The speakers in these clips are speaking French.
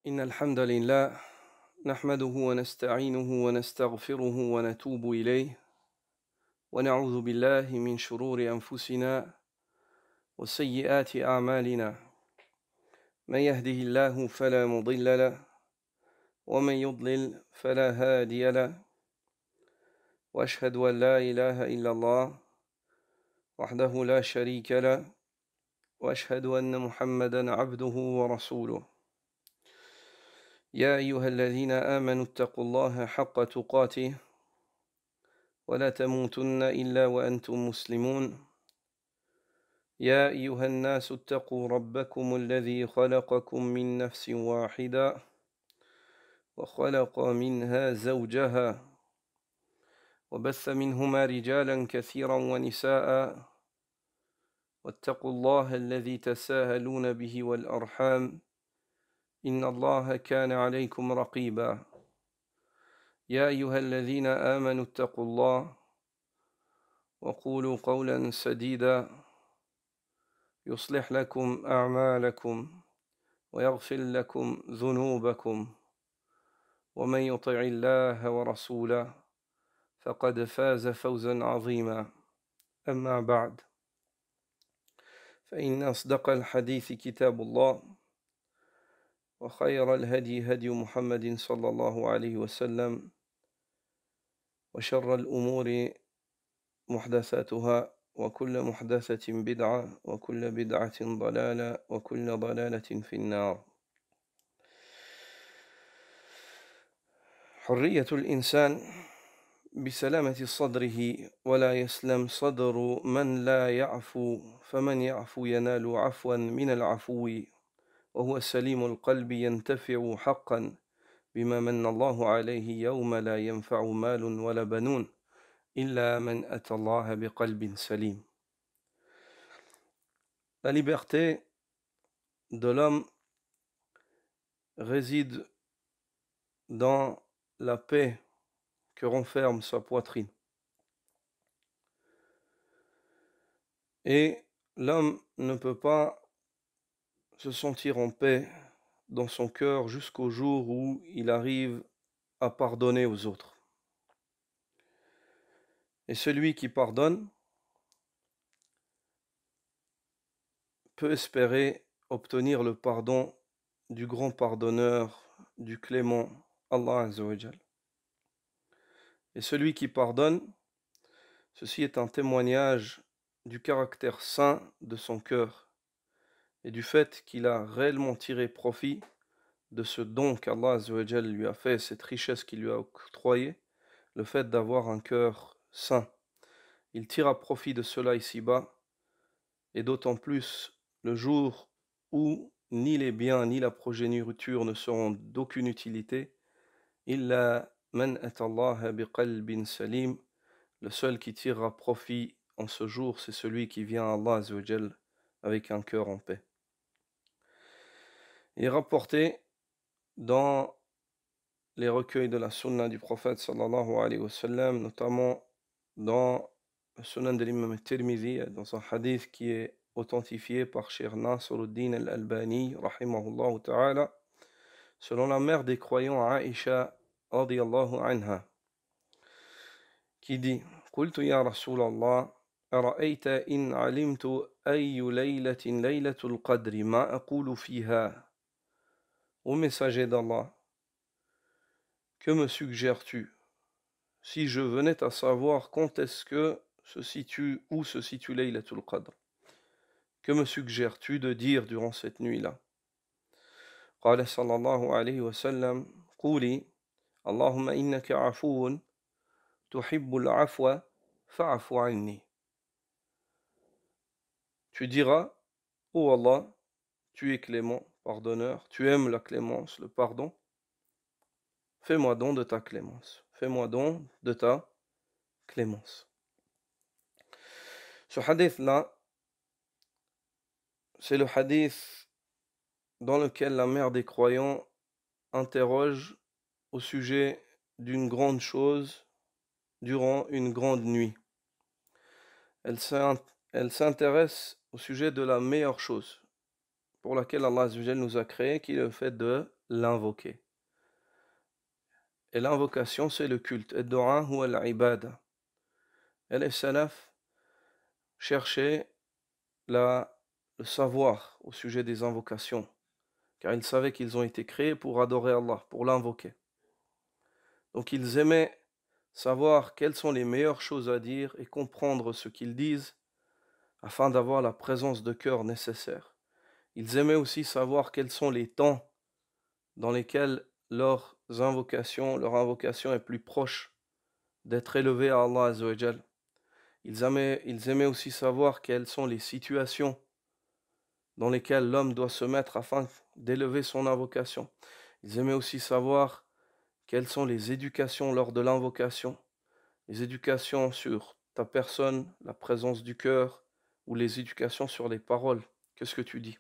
إن الحمد لله نحمده ونستعينه ونستغفره ونتوب إليه ونعوذ بالله من شرور أنفسنا وسيئات أعمالنا من يهده الله فلا مضل له ومن يضلل فلا هادي له وأشهد أن لا إله إلا الله وحده لا شريك له وأشهد أن محمدا عبده ورسوله يا أيها الذين آمنوا اتقوا الله حق تقاته ولا تموتن إلا وأنتم مسلمون يا أيها الناس اتقوا ربكم الذي خلقكم من نفس واحدة وخلق منها زوجها وبث منهما رجالا كثيرا ونساء واتقوا الله الذي تساءلون به والأرحام إن الله كان عليكم رقيبا يا أيها الذين آمنوا اتقوا الله وقولوا قولا سديدا يصلح لكم أعمالكم ويغفر لكم ذنوبكم ومن يطع الله ورسوله فقد فاز فوزا عظيما أما بعد فإن أصدق الحديث كتاب الله وخير الهدي هدي محمد صلى الله عليه وسلم وشر الأمور محدثاتها وكل محدثة بدعة وكل بدعة ضلالة وكل ضلالة في النار. حرية الإنسان بسلامة صدره ولا يسلم صدر من لا يعفو فمن يعفو ينال عفوا من العفو وهو سليم القلب ينتفع حقا بما من الله عليه يوم لا ينفع مال ولا بنون إلا من أتى الله بقلب سليم. La liberté de l'homme réside dans la paix que renferme sa poitrine. Et l'homme ne peut pas se sentir en paix dans son cœur jusqu'au jour où il arrive à pardonner aux autres. Et celui qui pardonne peut espérer obtenir le pardon du grand pardonneur, du clément, Allah Azza wa Jal. Et celui qui pardonne, ceci est un témoignage du caractère saint de son cœur et du fait qu'il a réellement tiré profit de ce don qu'Allah Azza wa Jal lui a fait, cette richesse qu'il lui a octroyée, le fait d'avoir un cœur saint. Il tira profit de cela ici-bas, et d'autant plus le jour où ni les biens ni la progéniture ne seront d'aucune utilité. Illa man atallaha biqalbin salim, le seul qui tirera profit en ce jour, c'est celui qui vient à Allah Azza wa Jal avec un cœur en paix. Il est rapporté dans les recueils de la sunna du prophète sallallahu alayhi wa sallam, notamment dans le sunan de l'imam al-Tirmidhi, dans un hadith qui est authentifié par Cheikh Nasruddin al-Albani, rahimahullah ta'ala, selon la mère des croyants Aïcha, radiyallahu anha, qui dit: Qultu ya Rasulallah, ara'ayta in alimtu ayyu laylatin laylatul qadri ma aqulu fiha. Ô messager d'Allah, que me suggères-tu si je venais à savoir quand est-ce que où se situe Laylatul Qadr? Que me suggères-tu de dire durant cette nuit-là? قال صلى الله عليه وسلم قولي اللهم إنك عفو تحب العفو فاعف عني. Tu diras: ô Allah, tu es clément, pardonneur, tu aimes la clémence, le pardon, fais-moi don de ta clémence, fais-moi don de ta clémence. Ce hadith-là, c'est le hadith dans lequel la mère des croyants interroge au sujet d'une grande chose durant une grande nuit. Elle s'intéresse au sujet de la meilleure chose pour laquelle Allah Azza wa Jal nous a créés, qui est le fait de l'invoquer. Et l'invocation, c'est le culte. Ad-du'a huwa al-ibada. Et les salaf cherchaient le savoir au sujet des invocations, car ils savaient qu'ils ont été créés pour adorer Allah, pour l'invoquer. Donc ils aimaient savoir quelles sont les meilleures choses à dire et comprendre ce qu'ils disent afin d'avoir la présence de cœur nécessaire. Ils aimaient aussi savoir quels sont les temps dans lesquels leur invocation est plus proche d'être élevée à Allah Azza wa Jal. Ils aimaient aussi savoir quelles sont les situations dans lesquelles l'homme doit se mettre afin d'élever son invocation. Ils aimaient aussi savoir quelles sont les éducations lors de l'invocation, les éducations sur ta personne, la présence du cœur, ou les éducations sur les paroles. Qu'est-ce que tu dis?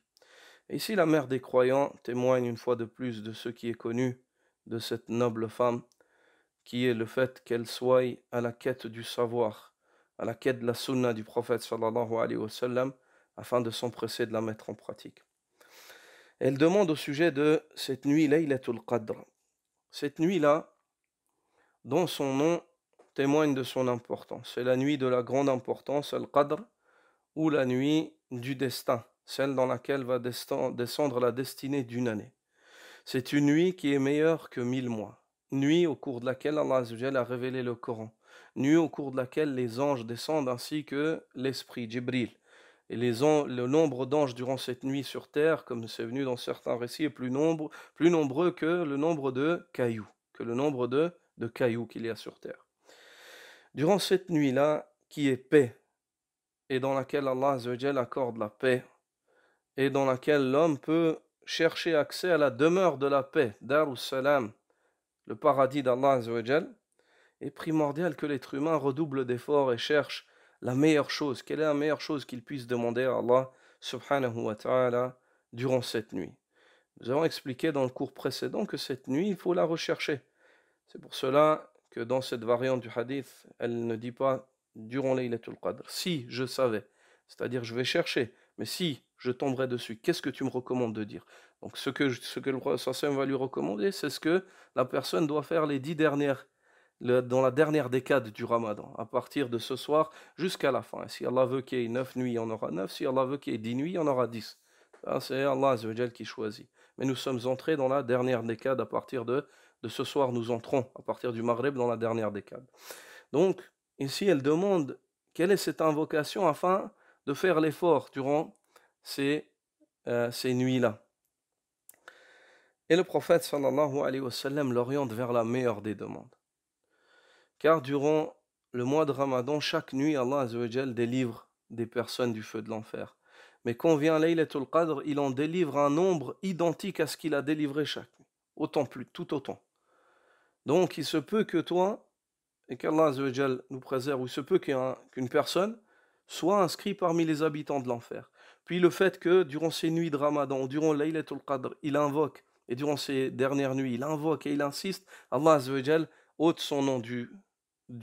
Et ici, la mère des croyants témoigne une fois de plus de ce qui est connu de cette noble femme, qui est le fait qu'elle soit à la quête du savoir, à la quête de la sunna du prophète sallallahu alayhi wa sallam, afin de s'empresser de la mettre en pratique. Elle demande au sujet de cette nuit Laylatul Qadr. Cette nuit-là, dont son nom témoigne de son importance. C'est la nuit de la grande importance, Al-Qadr, ou la nuit du destin, celle dans laquelle va descendre la destinée d'une année. C'est une nuit qui est meilleure que 1000 mois. Nuit au cours de laquelle Allah Azza wa Jalla a révélé le Coran. Nuit au cours de laquelle les anges descendent ainsi que l'esprit, Jibril. Et le nombre d'anges durant cette nuit sur terre, comme c'est venu dans certains récits, est plus nombreux que le nombre de cailloux, de cailloux qu'il y a sur terre. Durant cette nuit-là, qui est paix, et dans laquelle Allah Azza wa Jalla accorde la paix, et dans laquelle l'homme peut chercher accès à la demeure de la paix, Darus Salam, le paradis d'Allah Azza wa Jalla, est primordial que l'être humain redouble d'efforts et cherche la meilleure chose. Quelle est la meilleure chose qu'il puisse demander à Allah subhanahu wa ta'ala durant cette nuit? Nous avons expliqué dans le cours précédent que cette nuit, il faut la rechercher. C'est pour cela que dans cette variante du hadith, elle ne dit pas durant Laylatul Qadr. Si je savais, c'est-à-dire je vais chercher, mais si je tomberais dessus, qu'est-ce que tu me recommandes de dire? Donc ce que le prophète va lui recommander, c'est ce que la personne doit faire les 10 dernières, dans la dernière décade du Ramadan, à partir de ce soir jusqu'à la fin. Et si Allah veut qu'il y ait 9 nuits, il y en aura 9. Si Allah veut qu'il y ait 10 nuits, il y en aura 10. Ça, c'est Allah Azza wa Jal qui choisit. Mais nous sommes entrés dans la dernière décade à partir de ce soir, nous entrons à partir du Maghreb dans la dernière décade. Donc, ici, elle demande quelle est cette invocation afin de faire l'effort durant ces nuits-là. Et le prophète sallallahu alayhi wa sallam l'oriente vers la meilleure des demandes. Car durant le mois de Ramadan, chaque nuit, Allah Azza wa Jal délivre des personnes du feu de l'enfer. Mais quand vient Laylatul Qadr, il en délivre un nombre identique à ce qu'il a délivré chaque nuit. Autant plus, tout autant. Donc, il se peut que toi, et qu'Allah Azza wa Jal nous préserve, ou il se peut qu'une personne soit inscrite parmi les habitants de l'enfer. Puis le fait que durant ces nuits de Ramadan, durant Laylatul Qadr, il invoque, et durant ces dernières nuits, il invoque et il insiste, Allah Azza wa Jal ôte son nom du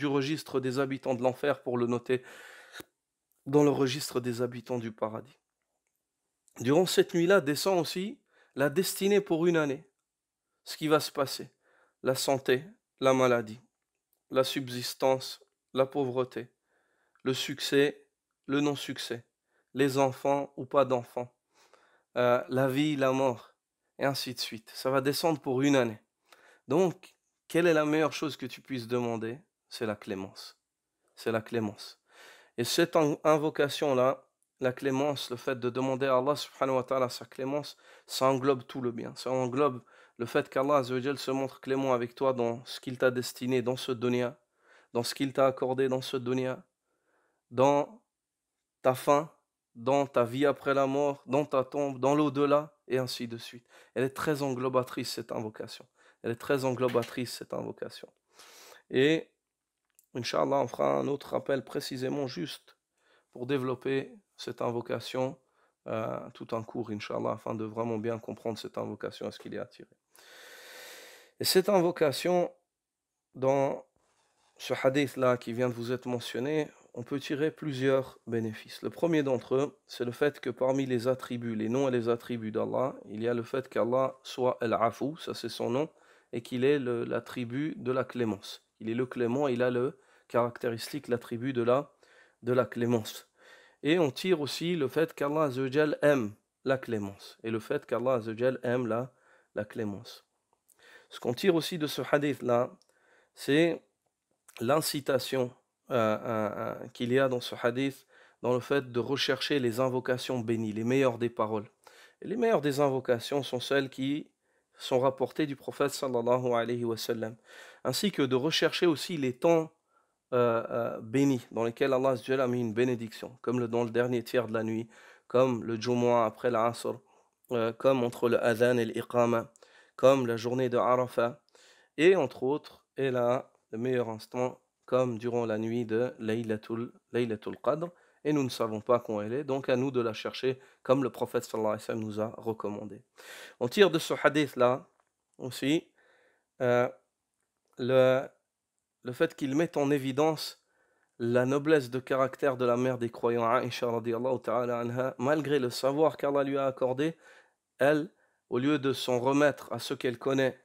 registre des habitants de l'enfer pour le noter dans le registre des habitants du paradis. Durant cette nuit-là descend aussi la destinée pour une année, ce qui va se passer, la santé, la maladie, la subsistance, la pauvreté, le succès, le non-succès, les enfants ou pas d'enfants, la vie, la mort, et ainsi de suite. Ça va descendre pour une année. Donc, quelle est la meilleure chose que tu puisses demander? C'est la clémence. C'est la clémence. Et cette invocation-là, la clémence, le fait de demander à Allah subhanahu wa ta'ala sa clémence, ça englobe tout le bien. Ça englobe le fait qu'Allah Azza wa Jal se montre clément avec toi dans ce qu'il t'a destiné dans ce dunya, dans ce qu'il t'a accordé dans ce dunya, dans ta fin, dans ta vie après la mort, dans ta tombe, dans l'au-delà, et ainsi de suite. Elle est très englobatrice, cette invocation. Elle est très englobatrice, cette invocation. Et, Inch'Allah, on fera un autre rappel précisément juste pour développer cette invocation, tout en cours, Inch'Allah, afin de vraiment bien comprendre cette invocation à ce qu'il est attiré. Et cette invocation, dans ce hadith-là qui vient de vous être mentionné, on peut tirer plusieurs bénéfices. Le premier d'entre eux, c'est le fait que parmi les attributs, les noms et les attributs d'Allah, il y a le fait qu'Allah soit Al-Afu, ça c'est son nom, et qu'il est l'attribut de la clémence. Il est le clément, il a le caractéristique, l'attribut de la clémence. Et on tire aussi le fait qu'Allah Azzawajal aime la clémence, et le fait qu'Allah Azzawajal aime la clémence. Ce qu'on tire aussi de ce hadith-là, c'est l'incitation qu'il y a dans ce hadith, dans le fait de rechercher les invocations bénies, les meilleures des paroles. Et les meilleures des invocations sont celles qui sont rapportées du prophète sallallahu alayhi wa sallam, ainsi que de rechercher aussi les temps bénis, dans lesquels Allah a mis une bénédiction, comme dans le dernier tiers de la nuit, comme le Jumu'ah après l'Asr, comme entre le Adhan et l'Iqama, comme la journée de Arafah, et entre autres, est là le meilleur instant, comme durant la nuit de Laylatul Qadr, et nous ne savons pas quand elle est, donc à nous de la chercher, comme le prophète sallallahu alayhi wa sallam nous a recommandé. On tire de ce hadith-là aussi euh, le, le fait qu'il met en évidence la noblesse de caractère de la mère des croyants, Aïcha radiyallahu ta'ala anha, malgré le savoir qu'Allah lui a accordé, elle, au lieu de s'en remettre à ce qu'elle connaît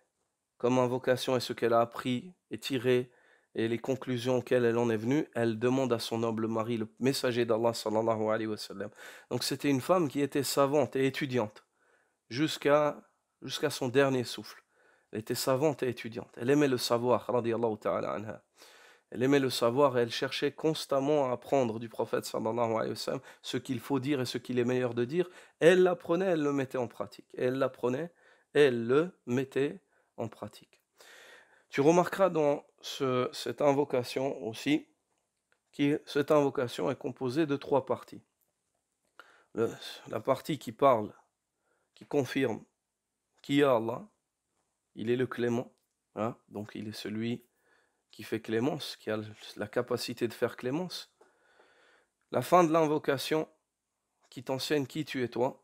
comme invocation et ce qu'elle a appris et tiré et les conclusions auxquelles elle en est venue, elle demande à son noble mari, le messager d'Allah sallallahu alayhi wa sallam. Donc c'était une femme qui était savante et étudiante jusqu'à son dernier souffle. Elle était savante et étudiante. Elle aimait le savoir, radiyallahu ta'ala anha. Elle aimait le savoir et elle cherchait constamment à apprendre du prophète sallallahu alayhi wa sallam ce qu'il faut dire et ce qu'il est meilleur de dire. Elle l'apprenait, elle le mettait en pratique. Elle l'apprenait, elle le mettait en pratique. Tu remarqueras dans cette invocation aussi que cette invocation est composée de trois parties. La partie qui parle, qui confirme qui est Allah, il est le clément, hein, donc il est celui qui fait clémence, qui a la capacité de faire clémence. La fin de l'invocation qui t'enseigne qui tu es toi,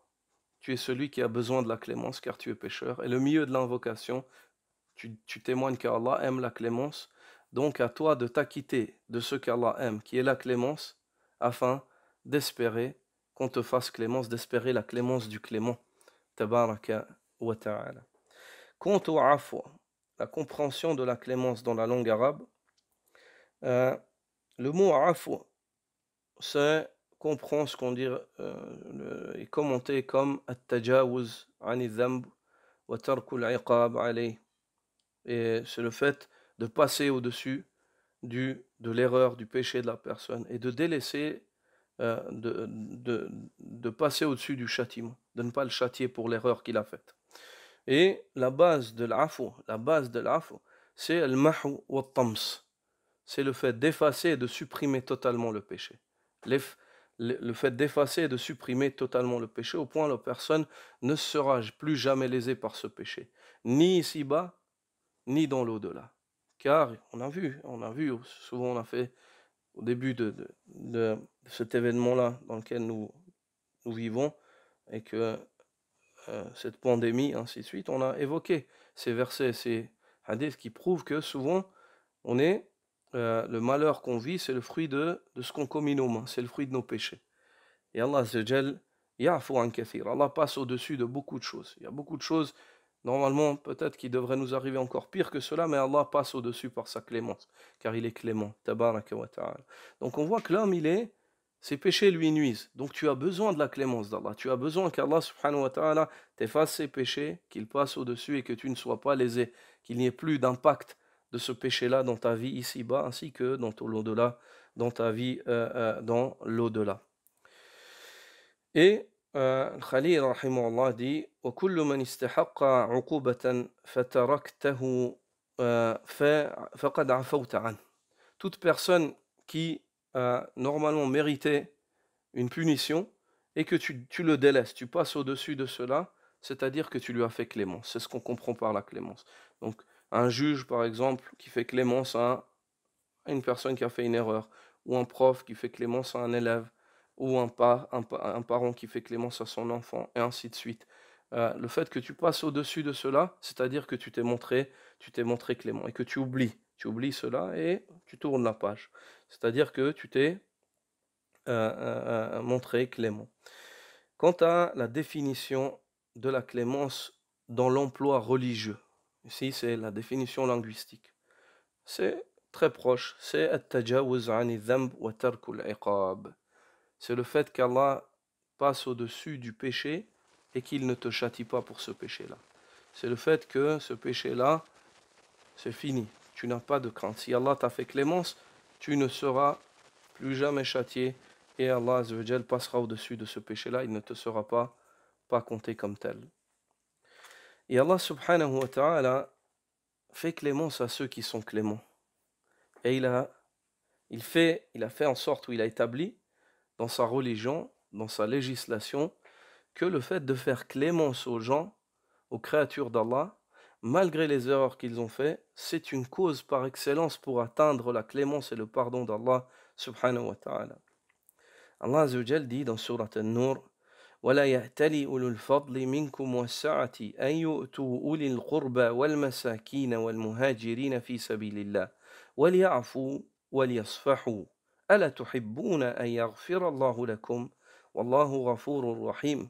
tu es celui qui a besoin de la clémence car tu es pécheur. Et le milieu de l'invocation, tu témoignes qu'Allah aime la clémence, donc à toi de t'acquitter de ce qu'Allah aime, qui est la clémence, afin d'espérer qu'on te fasse clémence, d'espérer la clémence du clément. Tabaraka wa ta'ala. Quant au afwa, la compréhension de la clémence dans la langue arabe, le mot afwa, c'est comprend ce qu'on dit est commenté comme at-tajawuz 'ani dhanb wa tarku al-iqab alayh. Et c'est le fait de passer au-dessus de l'erreur, du péché de la personne et de délaisser, de passer au-dessus du châtiment, de ne pas le châtier pour l'erreur qu'il a faite. Et la base de l'afou, c'est al-mahu wa tams. C'est le fait d'effacer et de supprimer totalement le péché. Le fait d'effacer et de supprimer totalement le péché au point où la personne ne sera plus jamais lésée par ce péché, ni ici-bas, ni dans l'au-delà. Car on a vu, souvent on a fait au début de cet événement-là dans lequel nous vivons, et que cette pandémie, ainsi de suite, on a évoqué ces versets, ces hadiths qui prouvent que souvent le malheur qu'on vit, c'est le fruit de ce qu'on commet nos mains, c'est le fruit de nos péchés. Et Allah Azza wa Jal, ya'fu an kathir. Allah passe au-dessus de beaucoup de choses. Il y a beaucoup de choses, normalement, peut-être qui devraient nous arriver encore pire que cela, mais Allah passe au-dessus par sa clémence, car il est clément. Tabaraka wa ta'ala. Donc on voit que l'homme, ses péchés lui nuisent. Donc tu as besoin de la clémence d'Allah. Tu as besoin qu'Allah subhanahu wa ta'ala t'efface ses péchés, qu'il passe au-dessus et que tu ne sois pas lésé, qu'il n'y ait plus d'impact de ce péché-là dans ta vie ici-bas, ainsi que dans l'au-delà, dans ta vie dans l'au-delà. Et Khalil rahimahullah dit وَكُلُّ مَنْ اسْتَحَقَّ عُقُوبَةً فَتَرَكْتَهُ فَقَدْ عَفَوْتَ عَنْهُ. Toute personne qui a normalement mérité une punition et que tu le délaisses, tu passes au-dessus de cela, c'est-à-dire que tu lui as fait clémence. C'est ce qu'on comprend par la clémence. Donc un juge par exemple qui fait clémence à une personne qui a fait une erreur, ou un prof qui fait clémence à un élève, ou un parent qui fait clémence à son enfant, et ainsi de suite. Le fait que tu passes au-dessus de cela, c'est-à-dire que tu t'es montré clément, et que tu oublies cela, et tu tournes la page. C'est-à-dire que tu t'es montré clément. Quant à la définition de la clémence dans l'emploi religieux, ici c'est la définition linguistique, c'est très proche, c'est at-tajawuz 'ani dhanb wa tarkul 'iqab. C'est le fait qu'Allah passe au-dessus du péché et qu'il ne te châtie pas pour ce péché-là. C'est le fait que ce péché-là, c'est fini. Tu n'as pas de crainte. Si Allah t'a fait clémence, tu ne seras plus jamais châtié et Allah Azza wa Jal passera au-dessus de ce péché-là. Il ne te sera pas compté comme tel. Et Allah subhanahu wa ta'ala fait clémence à ceux qui sont cléments. Et il a fait en sorte, ou il a établi dans sa religion, dans sa législation, que le fait de faire clémence aux gens, aux créatures d'Allah, malgré les erreurs qu'ils ont fait, c'est une cause par excellence pour atteindre la clémence et le pardon d'Allah subhanahu wa ta'ala. Allah Azza wa Jal dit dans Surat An-Nur: ولا يأتل أولو الفضل منكم والسعة أن يؤتوا أولي القربى والمساكين والمهاجرين في سبيل الله وليعفوا وليصفحوا ألا تحبون أن يغفر الله لكم والله غفور رحيم.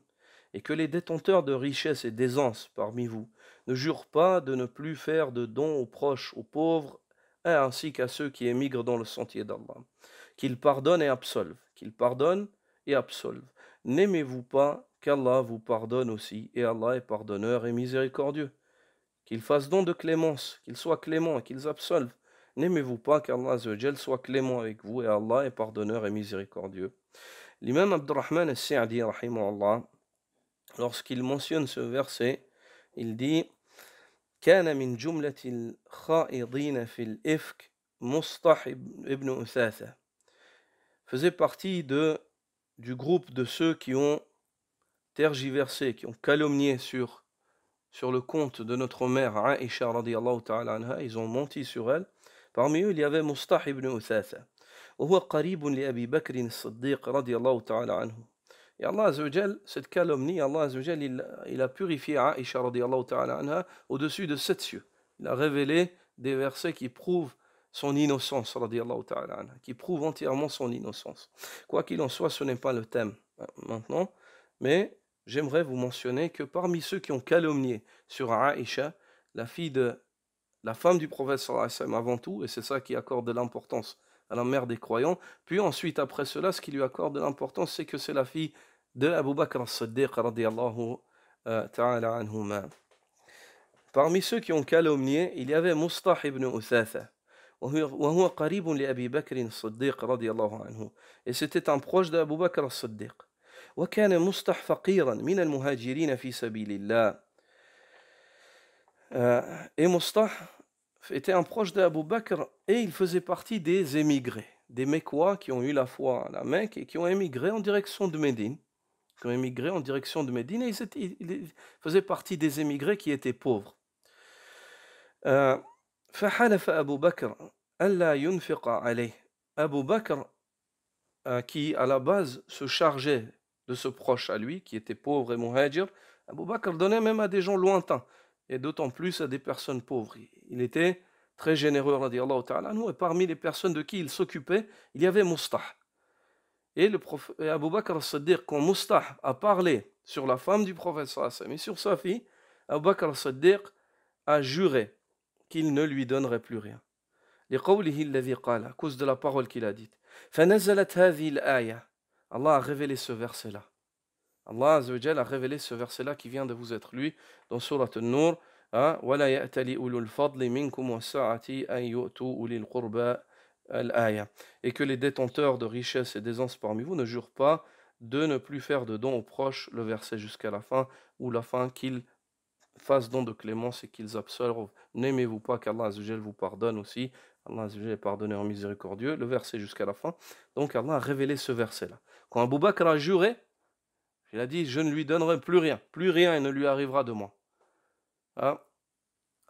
Et que les détenteurs de richesses et d'aisance parmi vous ne jurent pas de ne plus faire de dons aux proches, aux pauvres, ainsi qu'à ceux qui émigrent dans le sentier d'Allah. Qu'ils pardonnent et absolvent, qu'ils pardonnent et absolvent. N'aimez-vous pas qu'Allah vous pardonne aussi, et Allah est pardonneur et miséricordieux. Qu'ils fassent don de clémence, qu'ils soient cléments et qu'ils absolvent. N'aimez-vous pas qu'Allah Azza wa Jal soit clément avec vous, et Allah est pardonneur et miséricordieux. L'imam Abdurrahman al-Sa'di, rahimahullah, lorsqu'il mentionne ce verset, il dit: كان من جملة الخائضين في الإفك مصطح ibn Uthatha. Faisait partie du groupe de ceux qui ont tergiversé, qui ont calomnié sur le compte de notre mère Aïcha radiyallahu ta'ala anha, ils ont menti sur elle. Parmi eux, il y avait Mustah ibn Uthatha. وهو قريب لأبي بكر الصديق رضي الله تعالى عنه. Et Allah Azza wa Jal, cette calomnie, Allah Azza wa Jal, il a purifié Aïcha radiyallahu ta'ala anha au-dessus de 7 cieux. Il a révélé des versets qui prouvent son innocence radiyallahu ta'ala anha, qui prouvent entièrement son innocence. Quoi qu'il en soit, ce n'est pas le thème maintenant, mais j'aimerais vous mentionner que parmi ceux qui ont calomnié sur Aïcha, la femme du prophète sallallahu alayhi wa sallam avant tout, et c'est ça qui accorde de l'importance à la mère des croyants, puis ensuite après cela, ce qui lui accorde de l'importance, c'est que c'est la fille de Abu Bakr as-Siddiq radiyallahu ta'ala anhuma. Parmi ceux qui ont calomnié, il y avait Mustah ibn Uthatha. وهو قريب لأبي بكر الصديق رضي الله عنه. Et c'était un proche d'Abu Bakr as-Siddiq. وكان مصطح فقيرا من المهاجرين في سبيل الله. Et Mustah était un proche d'Abu Bakr et il faisait partie des émigrés, des Mécois qui ont eu la foi à la Mecque et qui ont émigré en direction de Médine. Et ils faisaient partie des émigrés qui étaient pauvres. فحلف أبو بكر ألا ينفق عليه. Abu Bakr, qui à la base se chargeait de ce proche à lui, qui était pauvre et muhajir, Abu Bakr donnait même à des gens lointains, et d'autant plus à des personnes pauvres. Il était très généreux, radiallahu ta'ala anhu, et parmi les personnes de qui il s'occupait, il y avait Mustah. Et Abu Bakr as-Siddiq, quand Mustah a parlé sur la femme du prophète sallallahu alayhi wa sallam et sur sa fille, Abu Bakr as-Siddiq a juré qu'il ne lui donnerait plus rien. لقوله الذي قال, à cause de la parole qu'il a dite. فنزلت هذه الآية. Allah a révélé ce verset-là. Allah Azza wa Jal a révélé ce verset-là qui vient de vous être lu dans Surat An-Nur. ولا يأتل أولو الفضل منكم والسعة أن يؤتوا أولي القربى الآية. Et que les détenteurs de richesses et d'aisance parmi vous ne jurent pas de ne plus faire de dons aux proches, le verset jusqu'à la fin, ou la fin, qu'ils fassent don de clémence et qu'ils absolvent. N'aimez-vous pas qu'Allah Azza wa Jal vous pardonne aussi? Allah Azza wa Jal est pardonneur miséricordieux. Le verset jusqu'à la fin. Donc Allah a révélé ce verset-là. Quand Abu Bakr a juré, il a dit: je ne lui donnerai plus rien et ne lui arrivera de moi. Allah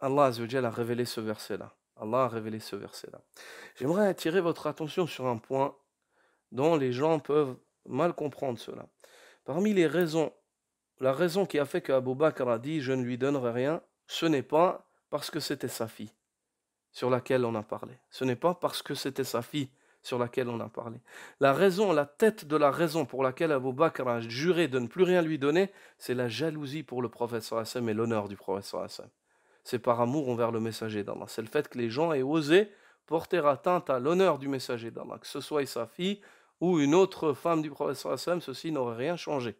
Azza wa Jal a révélé ce verset-là. Allah a révélé ce verset-là. J'aimerais attirer votre attention sur un point dont les gens peuvent mal comprendre cela. Parmi les raisons, la raison qui a fait qu'Abu Bakr a dit: je ne lui donnerai rien, ce n'est pas parce que c'était sa fille sur laquelle on a parlé. Ce n'est pas parce que c'était sa fille sur laquelle on a parlé. La raison, la tête de la raison pour laquelle Abu Bakr a juré de ne plus rien lui donner, c'est la jalousie pour le prophète sallallahu alayhi wa sallam et l'honneur du prophète sallallahu alayhi wa sallam. C'est par amour envers le messager d'Allah. C'est le fait que les gens aient osé porter atteinte à l'honneur du messager d'Allah, que ce soit sa fille ou une autre femme du prophète sallallahu alayhi wa sallam, ceci n'aurait rien changé.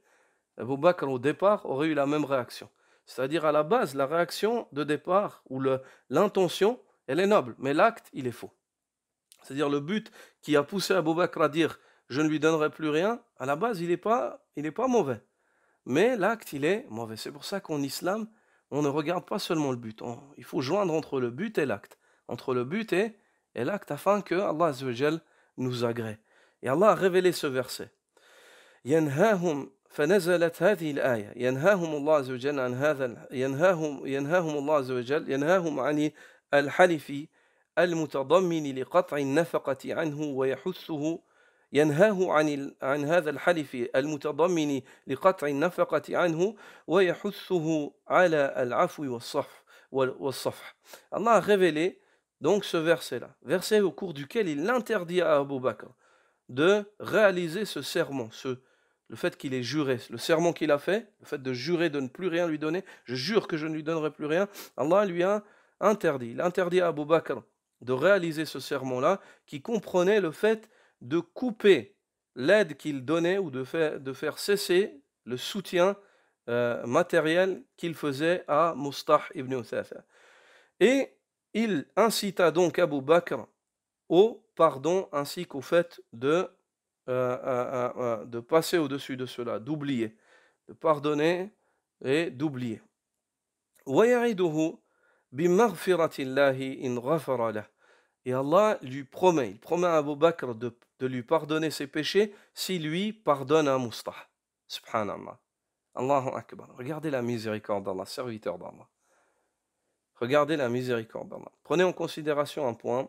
Abu Bakr au départ aurait eu la même réaction. C'est-à-dire à la base, la réaction de départ ou l'intention, elle est noble, mais l'acte, il est faux. C'est-à-dire le but qui a poussé Abu Bakr à dire je ne lui donnerai plus rien, à la base, il n'est pas mauvais. Mais l'acte, il est mauvais. C'est pour ça qu'en islam, on ne regarde pas seulement le but. Il faut joindre entre le but et l'acte. Entre le but et l'acte afin que Allah Azza wa Jal nous agrée. Et Allah a révélé ce verset. ينهاهم فنزلت هذه الآية ينهاهم الله عز وجل عن هذا ينهاهم الله عز وجل ينهاهم عن الحلف المتضمن لقطع النفقة عنه ويحثه ينهاه عن هذا الحلف المتضمن لقطع النفقة عنه ويحثه على العفو والصفح. Allah a révélé donc ce verset-là, verset au cours duquel il interdit à Abu Bakr de réaliser ce serment, le fait qu'il ait juré, le serment qu'il a fait, le fait de jurer de ne plus rien lui donner, je jure que je ne lui donnerai plus rien, Allah lui a interdit. Il a interdit à Abu Bakr de réaliser ce serment-là qui comprenait le fait de couper l'aide qu'il donnait ou de faire cesser le soutien matériel qu'il faisait à Mustah ibn Uthatha. Et il incita donc Abu Bakr au pardon ainsi qu'au fait de passer au-dessus de cela, d'oublier, de pardonner et d'oublier. Et Allah lui promet, il promet à Abu Bakr de lui pardonner ses péchés s'il lui pardonne à Mustah. Subhanallah. Allahu Akbar. Regardez la miséricorde d'Allah, serviteur d'Allah. Regardez la miséricorde d'Allah. Prenez en considération un point,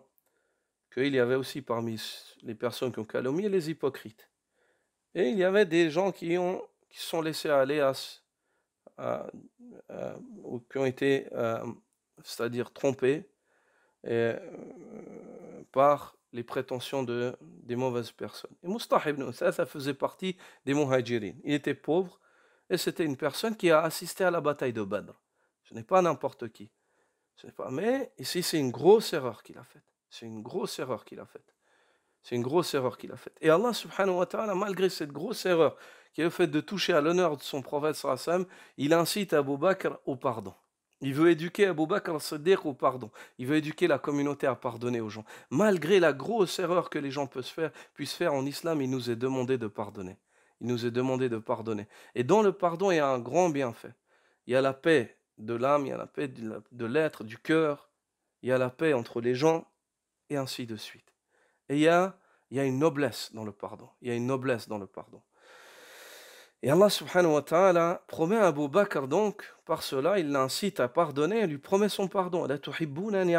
qu'il y avait aussi parmi les personnes qui ont calomnié les hypocrites. Et il y avait des gens qui sont laissés aller ou qui ont été, c'est-à-dire trompés par les prétentions des mauvaises personnes. Et Mustah ibn Uthatha faisait partie des Muhajirin. Il était pauvre et c'était une personne qui a assisté à la bataille de Badr. Ce n'est pas n'importe qui. Mais ici, c'est une grosse erreur qu'il a faite. C'est une grosse erreur qu'il a faite. C'est une grosse erreur qu'il a faite. Et Allah subhanahu wa ta'ala, malgré cette grosse erreur, qui est le fait de toucher à l'honneur de son prophète sallallahu alayhi wa sallam, il incite Abu Bakr au pardon. Il veut éduquer Abu Bakr as-Siddiq au pardon. Il veut éduquer la communauté à pardonner aux gens. Malgré la grosse erreur que les gens puissent faire en islam, il nous est demandé de pardonner. Il nous est demandé de pardonner. Et dans le pardon, il y a un grand bienfait. Il y a la paix de l'âme, il y a la paix de l'être, du cœur. Il y a la paix entre les gens. Et ainsi de suite. Et il y a une noblesse dans le pardon. Il y a une noblesse dans le pardon. Et Allah subhanahu wa ta'ala promet à Abu Bakr donc, par cela, il l'incite à pardonner, il lui promet son pardon. N'aimez-vous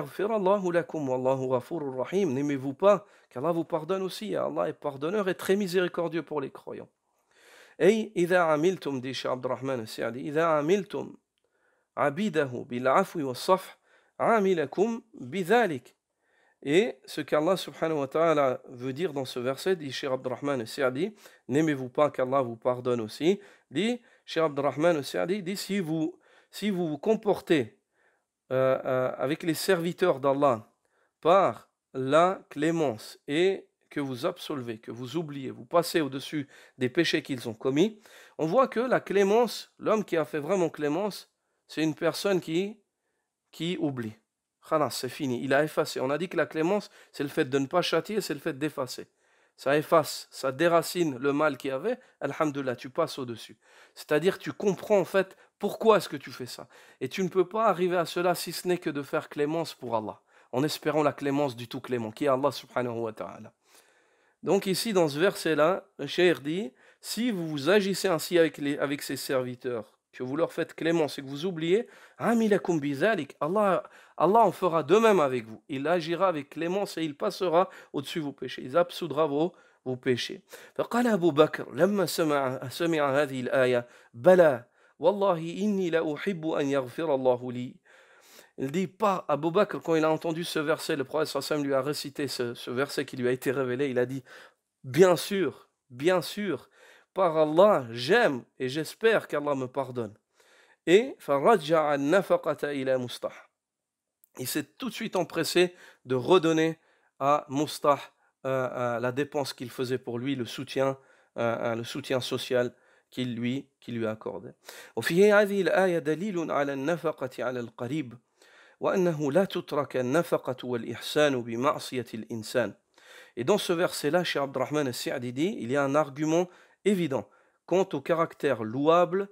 pas qu'Allah vous pardonne aussi? Allah est pardonneur et très miséricordieux pour les croyants. Et إذا عملتم dit Cheikh Abdurrahman al-Sa'di إذا عملتم عبيده بالعفو والصفح عاملكم بذلك. Et ce qu'Allah subhanahu wa ta'ala veut dire dans ce verset, dit Cheikh Abdurrahman al-Sa'di, n'aimez-vous pas qu'Allah vous pardonne aussi? Dit Cheikh Abdurrahman al-Sa'di, dit si vous vous comportez avec les serviteurs d'Allah par la clémence et que vous absolvez, que vous oubliez, vous passez au-dessus des péchés qu'ils ont commis, on voit que la clémence, l'homme qui a fait vraiment clémence, c'est une personne qui oublie. Khalas, c'est fini, il a effacé. On a dit que la clémence, c'est le fait de ne pas châtier, c'est le fait d'effacer. Ça efface, ça déracine le mal qu'il y avait, alhamdoulilah, tu passes au-dessus. C'est-à-dire, tu comprends en fait pourquoi est-ce que tu fais ça. Et tu ne peux pas arriver à cela si ce n'est que de faire clémence pour Allah, en espérant la clémence du tout clément, qui est Allah subhanahu wa ta'ala. Donc ici, dans ce verset-là, le cheikh dit, si vous agissez ainsi avec ses serviteurs, que vous leur faites clémence et que vous oubliez, amilakum bizalik, Allah en fera de même avec vous. Il agira avec clémence et il passera au-dessus de vos péchés. Il absoudra vos péchés. فقال أبو بكر لما سمع هذه الآية بلى والله إني لا أحب أن يغفر الله لي Il dit, pas Abu Bakr, quand il a entendu ce verset, le prophète sallallahu alayhi wa sallam lui a récité ce verset qui lui a été révélé, il a dit, bien sûr, par Allah, j'aime et j'espère qu'Allah me pardonne. Et فَرَجَّعَ النَّفَقَةَ إِلَى مُسْطَحٍ. Il s'est tout de suite empressé de redonner à Mustah la dépense qu'il faisait pour lui, le soutien social qu'il lui accordait. وفي هذه الآية دليل على النفقة على القريب وأنه لا تترك النفقة والإحسان بمعصية الإنسان. Et dans ce verset-là, chez Abdurrahman al-Sa'di dit, il y a un argument évident quant au caractère louable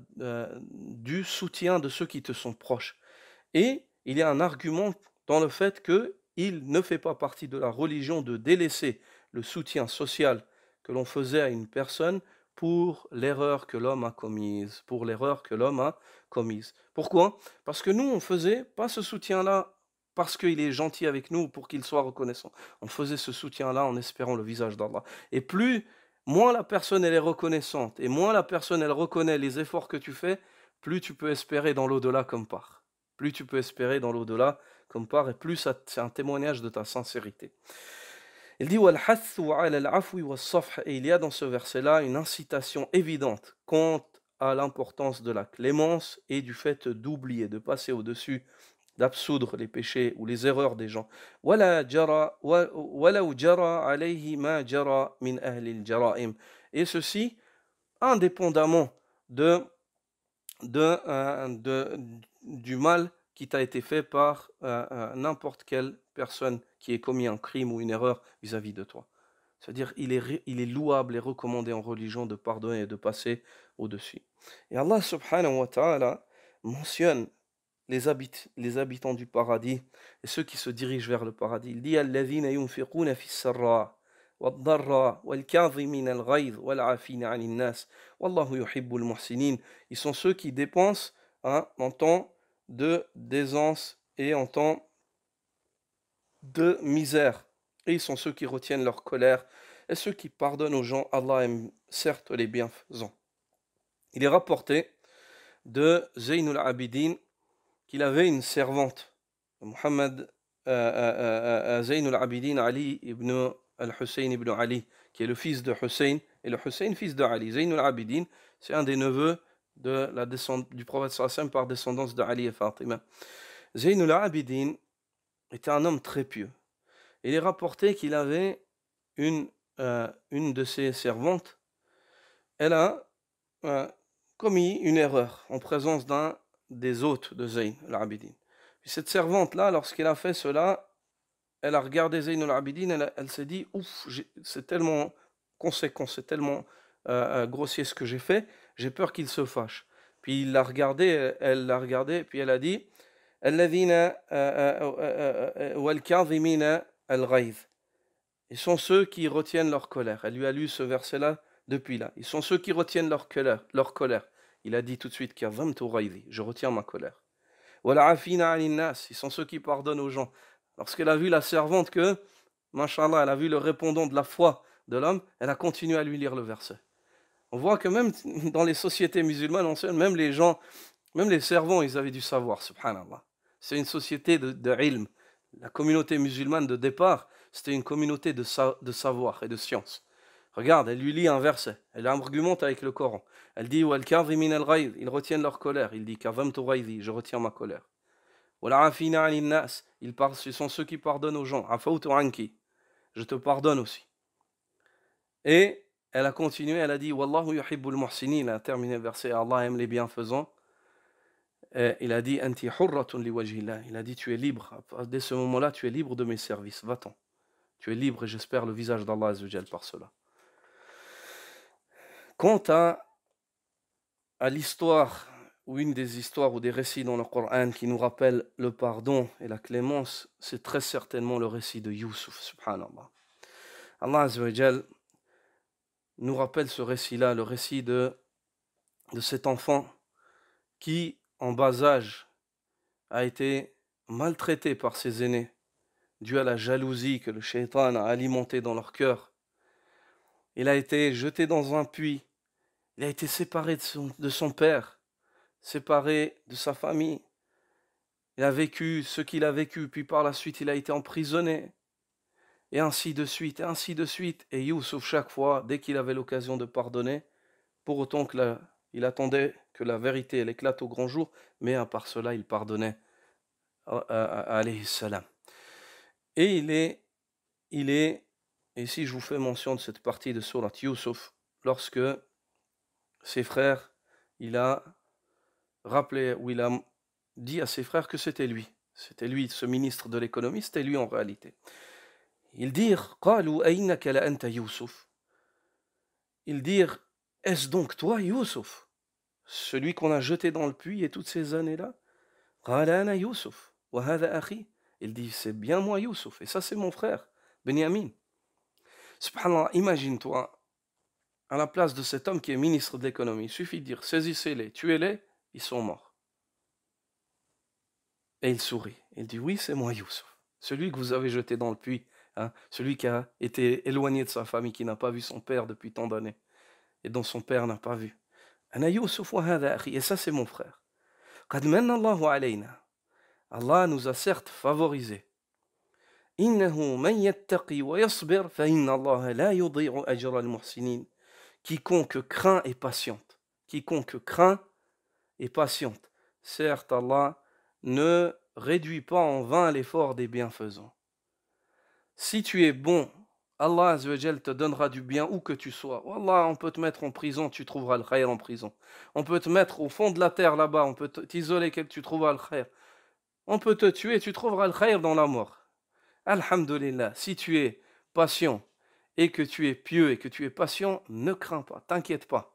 du soutien de ceux qui te sont proches. Et il y a un argument dans le fait qu'il ne fait pas partie de la religion de délaisser le soutien social que l'on faisait à une personne pour l'erreur que l'homme a commise. Pourquoi? Parce que nous, on ne faisait pas ce soutien-là parce qu'il est gentil avec nous, pour qu'il soit reconnaissant. On faisait ce soutien-là en espérant le visage d'Allah. Et moins la personne elle est reconnaissante, et moins la personne elle reconnaît les efforts que tu fais, plus tu peux espérer dans l'au-delà comme part. Plus tu peux espérer dans l'au-delà comme part, et plus c'est un témoignage de ta sincérité. Il dit et il y a dans ce verset-là une incitation évidente quant à l'importance de la clémence et du fait d'oublier, de passer au-dessus, d'absoudre les péchés ou les erreurs des gens. Et ceci indépendamment du mal qui t'a été fait par n'importe quelle personne qui ait commis un crime ou une erreur vis-à-vis de toi. C'est-à-dire il est louable et recommandé en religion de pardonner et de passer au-dessus. Et Allah subhanahu wa ta'ala mentionne les habitants du paradis et ceux qui se dirigent vers le paradis. Il dit الذين ينفقون في السراء والضراء والكاظمين الغيظ والعافين عن الناس والله يحب المحسنين. Ils sont ceux qui dépensent en temps d'aisance et en temps de misère. Et ils sont ceux qui retiennent leur colère et ceux qui pardonnent aux gens. Allah aime certes les bienfaisants. Il est rapporté de Zaynul Abidin qu'il avait une servante, Muhammad Zaynul Abidin Ali ibn al-Hussein ibn Ali, qui est le fils de Hussein, et le Hussein, fils de Ali. Zaynul Abidin, c'est un des neveux du prophète sallallahu alayhi wa sallam par descendance de Ali et Fatima. Zaynul Abidin était un homme très pieux. Il est rapporté qu'il avait une de ses servantes, elle a commis une erreur en présence d'un des hôtes de Zayn al-Abidin. Puis cette servante-là, lorsqu'elle a fait cela, elle a regardé Zayn al-Abidin, elle s'est dit, ouf, c'est tellement conséquent, c'est tellement grossier ce que j'ai fait, j'ai peur qu'il se fâche. Puis elle l'a regardé, puis elle a dit, الذين والكاظمين الغيظ. Ils sont ceux qui retiennent leur colère. Elle lui a lu ce verset-là depuis là. Ils sont ceux qui retiennent leur colère. Il a dit tout de suite, je retiens ma colère. Ils sont ceux qui pardonnent aux gens. Lorsqu'elle a vu la servante machallah, elle a vu le répondant de la foi de l'homme, elle a continué à lui lire le verset. On voit que même dans les sociétés musulmanes anciennes, même les servants, ils avaient du savoir, subhanallah. C'est une société de ilm. La communauté musulmane de départ, c'était une communauté de savoir et de science. Regarde, elle lui lit un verset, elle argumente avec le Coran. Elle dit ils retiennent leur colère. Il dit je retiens ma colère. Ce sont ceux qui pardonnent aux gens. Je te pardonne aussi. Et elle a continué, elle a dit Wallahu yuhibbul muhsinin. Elle a terminé le verset, Allah aime les bienfaisants. Et il a dit Anti hurratun li wajhillah. Il a dit tu es libre. Dès ce moment-là, tu es libre de mes services. Va-t'en. Tu es libre et j'espère le visage d'Allah Azza wa Jal par cela. Quant à l'histoire, ou une des histoires ou des récits dans le Coran qui nous rappelle le pardon et la clémence, c'est très certainement le récit de Youssouf, subhanallah. Allah Azza wa Jal nous rappelle ce récit-là, le récit de cet enfant qui, en bas âge, a été maltraité par ses aînés, dû à la jalousie que le shaitan a alimentée dans leur cœur. Il a été jeté dans un puits, il a été séparé de son père, séparé de sa famille. il a vécu ce qu'il a vécu, puis par la suite il a été emprisonné, et ainsi de suite, et ainsi de suite. Et Youssouf, chaque fois, dès qu'il avait l'occasion de pardonner, pour autant il attendait que la vérité elle éclate au grand jour, mais à part cela, il pardonnait, alayhi salam. Et ici je vous fais mention de cette partie de Surat Youssouf, lorsque ses frères, il a rappelé, ou il a dit à ses frères que c'était lui, ce ministre de l'économie, c'était lui en réalité. Ils dirent, قالوا أينك لأنت يوسف. Ils dirent, est-ce donc toi, Youssouf, celui qu'on a jeté dans le puits et toutes ces années-là? قال أنا يوسف وهذا أخي. Il dit, c'est bien moi, Youssouf, et ça c'est mon frère, Benyamin. Subhanallah, imagine-toi, à la place de cet homme qui est ministre de l'économie, il suffit de dire, saisissez-les, tuez-les, ils sont morts. Et il sourit, il dit, oui, c'est moi, Youssouf, celui que vous avez jeté dans le puits, hein, celui qui a été éloigné de sa famille, qui n'a pas vu son père depuis tant d'années, et dont son père n'a pas vu. Ana Youssouf wa hadha akhi, et ça c'est mon frère. Qad manna Allahu alayna. Allah nous a certes favorisés. Innahu man yattaqi wa yasbir fa inna Allah la yudhi'u ajra al-muhsinin. Quiconque craint et patiente. Quiconque craint et patiente. Certes, Allah ne réduit pas en vain l'effort des bienfaisants. Si tu es bon, Allah Azzawajal te donnera du bien où que tu sois. Wallah, on peut te mettre en prison, tu trouveras le khayr en prison. On peut te mettre au fond de la terre là-bas, on peut t'isoler, tu trouveras le khayr. On peut te tuer, tu trouveras le khayr dans la mort. Alhamdulillah, si tu es patient et que tu es pieux et que tu es patient, ne crains pas, t'inquiète pas.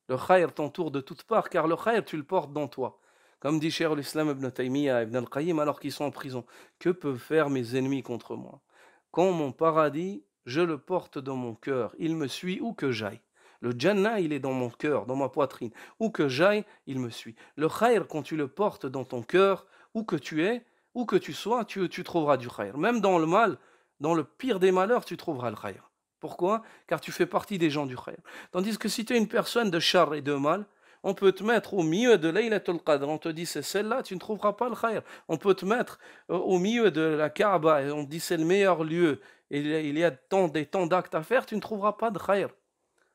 Le khayr t'entoure de toutes parts, car le khayr, tu le portes dans toi. Comme dit Cheikh l'Islam ibn Taymiyyah, ibn al-Qayyim, alors qu'ils sont en prison. Que peuvent faire mes ennemis contre moi? Quand mon paradis, je le porte dans mon cœur, il me suit où que j'aille. Le Jannah, il est dans mon cœur, dans ma poitrine. Où que j'aille, il me suit. Le khayr, quand tu le portes dans ton cœur, où que tu es, où que tu sois, tu trouveras du khayr. Même dans le mal, dans le pire des malheurs, tu trouveras le khayr. Pourquoi? Car tu fais partie des gens du khayr. Tandis que si tu es une personne de char et de mal, on peut te mettre au milieu de Laylatul Qadr, on te dit c'est celle-là, tu ne trouveras pas le khayr. On peut te mettre au milieu de la Kaaba et on te dit c'est le meilleur lieu, et il y a des temps d'actes à faire, tu ne trouveras pas de khayr.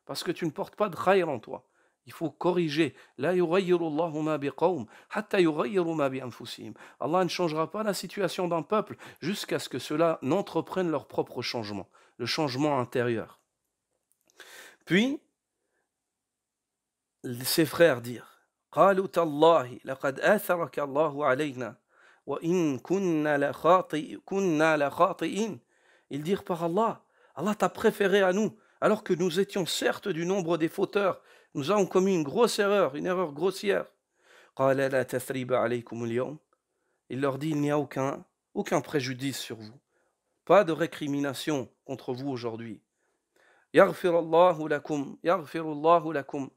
Parce que tu ne portes pas de khayr en toi. Il faut corriger. La yughayyiru Allahu ma biqawm hatta yughayyiru ma bi anfusihim. Allah ne changera pas la situation d'un peuple jusqu'à ce que ceux-là n'entreprennent leur propre changement, le changement intérieur. Puis, ses frères dirent, قالوا تالله لقد آثرك الله علينا وإن كنا لخاطئين. Ils dirent par Allah, Allah t'a préféré à nous, alors que nous étions certes du nombre des fauteurs. Nous avons commis une grosse erreur, une erreur grossière. قال لا تثريب عليكم اليوم. Il leur dit, il n'y a aucun préjudice sur vous. Pas de récrimination contre vous aujourd'hui. يغفر الله لكم يغفر الله لكم.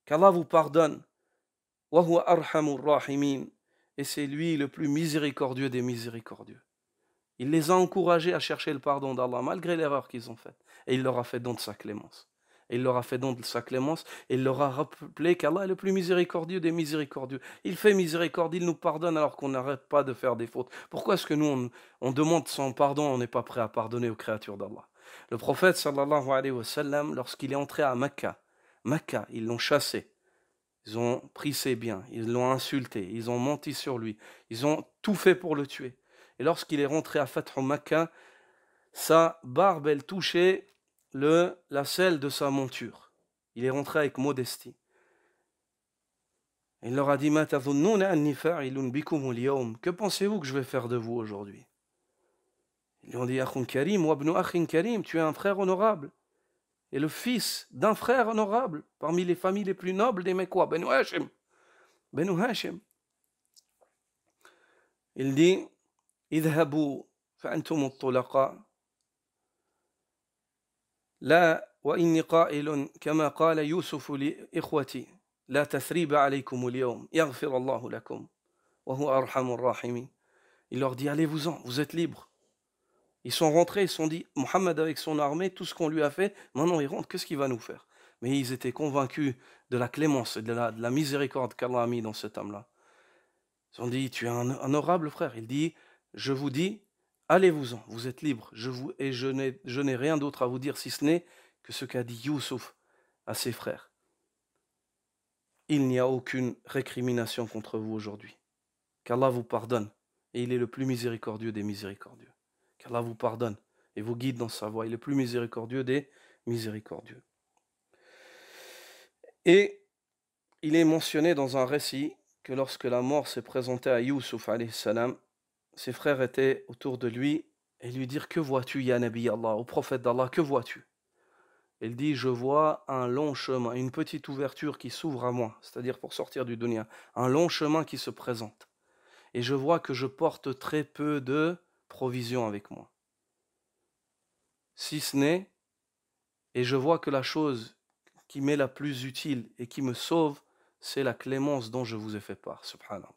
Qu'Allah vous pardonne. وهو أرحم الراحمين. Et c'est lui le plus miséricordieux des miséricordieux. Il les a encouragés à chercher le pardon d'Allah malgré l'erreur qu'ils ont faite. Et il leur a fait don de sa clémence. Et il leur a fait don de sa clémence et il leur a rappelé qu'Allah est le plus miséricordieux des miséricordieux. Il fait miséricorde, il nous pardonne alors qu'on n'arrête pas de faire des fautes. Pourquoi est-ce que nous, on demande son pardon, on n'est pas prêt à pardonner aux créatures d'Allah? Le prophète, sallallahu alayhi wa sallam, lorsqu'il est entré à Mecca, ils l'ont chassé. Ils ont pris ses biens, ils l'ont insulté, ils ont menti sur lui, ils ont tout fait pour le tuer. Et lorsqu'il est rentré à Fath Makkah, sa barbe, elle touchait la selle de sa monture. Il est rentré avec modestie. Il leur a dit, que pensez-vous que je vais faire de vous aujourd'hui? Ils lui ont dit, Akhun Karim, wa ibn Akhin Karim, tu es un frère honorable. Et le fils d'un frère honorable, parmi les familles les plus nobles des Mekwa, Banu Hashim. Banu Hashim. Il dit, idhabu fa'antum at-tulaqa. لا وإني قائل كما قال يوسف لإخوتي لا تثريب عليكم اليوم يغفر الله لكم وهو أرحم الراحمين. Il leur dit, allez-vous-en, vous êtes libres. Ils sont rentrés, ils se sont dit, Mohammed avec son armée, tout ce qu'on lui a fait, maintenant il rentre, qu'est-ce qu'il va nous faire? Mais ils étaient convaincus de la clémence, de la miséricorde qu'Allah a mis dans cet homme-là. Ils ont dit, tu es un honorable frère. Il dit, je vous dis, allez-vous-en, vous êtes libres. Et je n'ai rien d'autre à vous dire si ce n'est que ce qu'a dit Youssouf à ses frères. Il n'y a aucune récrimination contre vous aujourd'hui. Qu'Allah vous pardonne. Et il est le plus miséricordieux des miséricordieux. Qu'Allah vous pardonne et vous guide dans sa voie. Il est le plus miséricordieux des miséricordieux. Et il est mentionné dans un récit que lorsque la mort s'est présentée à Youssouf alayhi salam, ses frères étaient autour de lui et lui dirent: que vois-tu, ya Nabi Allah, au prophète d'Allah, que vois-tu? Il dit: je vois un long chemin, une petite ouverture qui s'ouvre à moi, c'est-à-dire pour sortir du dunya, un long chemin qui se présente. Et je vois que je porte très peu de provisions avec moi. Si ce n'est, et je vois que la chose qui m'est la plus utile et qui me sauve, c'est la clémence dont je vous ai fait part, subhanallah.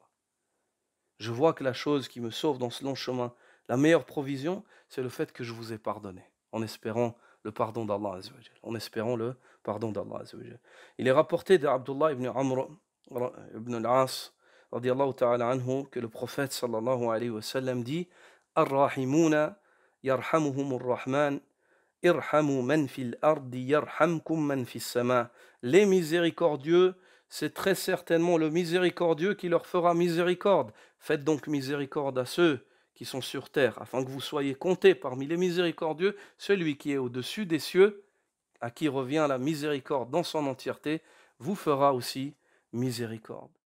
Je vois que la chose qui me sauve dans ce long chemin, la meilleure provision, c'est le fait que je vous ai pardonné, en espérant le pardon d'Allah Azza wa Jal, en espérant le pardon d'Allah Azza wa Jal. Il est rapporté d'Abdullah ibn Amr ibn al-As, radiyallahu ta'ala anhu, que le prophète sallallahu alayhi wa sallam dit: Ar-Rahimuna yarhamuhumur Rahman, irhamu man fil ardi yarhamkum man fis sama. Les miséricordieux, c'est très certainement le miséricordieux qui leur fera miséricorde. Faites donc miséricorde à ceux qui sont sur terre, afin que vous soyez comptés parmi les miséricordieux. Celui qui est au-dessus des cieux, à qui revient la miséricorde dans son entièreté, vous fera aussi miséricorde.